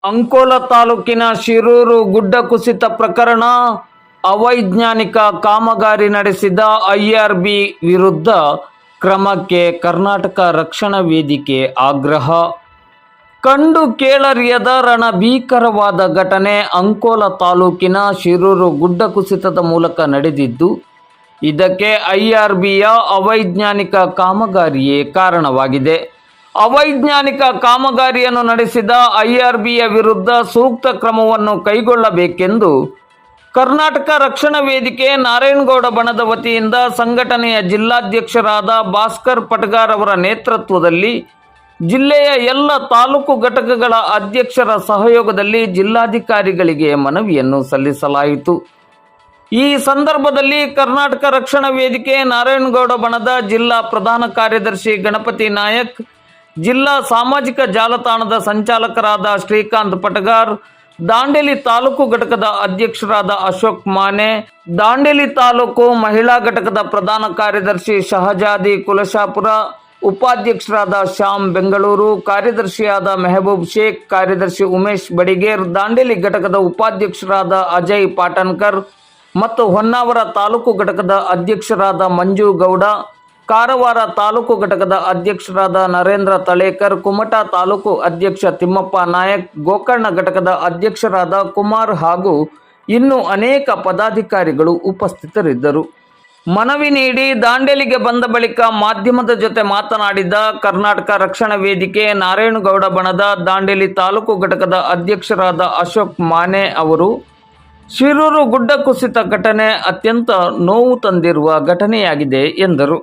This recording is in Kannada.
ಅಂಕೋಲ ತಾಲೂಕಿನ ಶಿರೂರು ಗುಡ್ಡ ಕುಸಿತ ಪ್ರಕರಣ ಅವೈಜ್ಞಾನಿಕ ಕಾಮಗಾರಿ ನಡೆಸಿದ ಐಆರ್ಬಿ ವಿರುದ್ಧ ಕ್ರಮಕ್ಕೆ ಕರ್ನಾಟಕ ರಕ್ಷಣಾ ವೇದಿಕೆ ಆಗ್ರಹ. ಕಂಡು ಕೇಳರಿಯದ ರಣಭೀಕರವಾದ ಘಟನೆ ಅಂಕೋಲ ತಾಲೂಕಿನ ಶಿರೂರು ಗುಡ್ಡ ಕುಸಿತದ ಮೂಲಕ ನಡೆದಿದ್ದು, ಇದಕ್ಕೆ ಐಆರ್ಬಿಯ ಅವೈಜ್ಞಾನಿಕ ಕಾಮಗಾರಿಯೇ ಕಾರಣವಾಗಿದೆ. ಅವೈಜ್ಞಾನಿಕ ಕಾಮಗಾರಿಯನ್ನು ನಡೆಸಿದ ಐಆರ್ಬಿಯ ವಿರುದ್ಧ ಸೂಕ್ತ ಕ್ರಮವನ್ನು ಕೈಗೊಳ್ಳಬೇಕೆಂದು ಕರ್ನಾಟಕ ರಕ್ಷಣಾ ವೇದಿಕೆ ನಾರಾಯಣಗೌಡ ಬಣದ ವತಿಯಿಂದ ಸಂಘಟನೆಯ ಜಿಲ್ಲಾಧ್ಯಕ್ಷರಾದ ಭಾಸ್ಕರ್ ಪಟಗಾರ್ ಅವರ ನೇತೃತ್ವದಲ್ಲಿ ಜಿಲ್ಲೆಯ ಎಲ್ಲ ತಾಲೂಕು ಘಟಕಗಳ ಅಧ್ಯಕ್ಷರ ಸಹಯೋಗದಲ್ಲಿ ಜಿಲ್ಲಾಧಿಕಾರಿಗಳಿಗೆ ಮನವಿಯನ್ನು ಸಲ್ಲಿಸಲಾಯಿತು. ಈ ಸಂದರ್ಭದಲ್ಲಿ ಕರ್ನಾಟಕ ರಕ್ಷಣಾ ವೇದಿಕೆ ನಾರಾಯಣಗೌಡ ಬಣದ ಜಿಲ್ಲಾ ಪ್ರಧಾನ ಕಾರ್ಯದರ್ಶಿ ಗಣಪತಿ ನಾಯಕ್, ಜಿಲ್ಲಾ ಸಾಮಾಜಿಕ ಜಾಲತಾಣದ ಸಂಚಾಲಕರಾದ ಶ್ರೀಕಾಂತ್ ಪಟಗಾರ್, ದಾಂಡೇಲಿ ತಾಲೂಕು ಘಟಕದ ಅಧ್ಯಕ್ಷರಾದ ಅಶೋಕ್ ಮಾನೆ, ದಾಂಡೇಲಿ ತಾಲೂಕು ಮಹಿಳಾ ಘಟಕದ ಪ್ರಧಾನ ಕಾರ್ಯದರ್ಶಿ ಶಹಜಾದಿ ಕುಲಶಾಪುರ, ಉಪಾಧ್ಯಕ್ಷರಾದ ಶ್ಯಾಮ್ ಬೆಂಗಳೂರು, ಕಾರ್ಯದರ್ಶಿಯಾದ ಮೆಹಬೂಬ್ ಶೇಖ್, ಕಾರ್ಯದರ್ಶಿ ಉಮೇಶ್ ಬಡಿಗೇರ್, ದಾಂಡೇಲಿ ಘಟಕದ ಉಪಾಧ್ಯಕ್ಷರಾದ ಅಜಯ್ ಪಾಟನ್ಕರ್ ಮತ್ತು ಹೊನ್ನಾವರ ತಾಲೂಕು ಘಟಕದ ಅಧ್ಯಕ್ಷರಾದ ಮಂಜು ಗೌಡ, ಕಾರವಾರ ತಾಲೂಕು ಘಟಕದ ಅಧ್ಯಕ್ಷರಾದ ನರೇಂದ್ರ ತಳೇಕರ್, ಕುಮಟಾ ತಾಲೂಕು ಅಧ್ಯಕ್ಷ ತಿಮ್ಮಪ್ಪ ನಾಯಕ್, ಗೋಕರ್ಣ ಘಟಕದ ಅಧ್ಯಕ್ಷರಾದ ಕುಮಾರ್ ಹಾಗೂ ಇನ್ನೂ ಅನೇಕ ಪದಾಧಿಕಾರಿಗಳು ಉಪಸ್ಥಿತರಿದ್ದರು. ಮನವಿ ನೀಡಿ ದಾಂಡೇಲಿಗೆ ಬಂದ ಬಳಿಕ ಮಾಧ್ಯಮದ ಜೊತೆ ಮಾತನಾಡಿದ ಕರ್ನಾಟಕ ರಕ್ಷಣಾ ವೇದಿಕೆ ನಾರಾಯಣಗೌಡ ಬಣದ ದಾಂಡೇಲಿ ತಾಲೂಕು ಘಟಕದ ಅಧ್ಯಕ್ಷರಾದ ಅಶೋಕ್ ಮಾನೆ ಅವರು, ಶಿರೂರು ಗುಡ್ಡ ಕುಸಿತ ಘಟನೆ ಅತ್ಯಂತ ನೋವು ತಂದಿರುವ ಘಟನೆಯಾಗಿದೆ ಎಂದರು.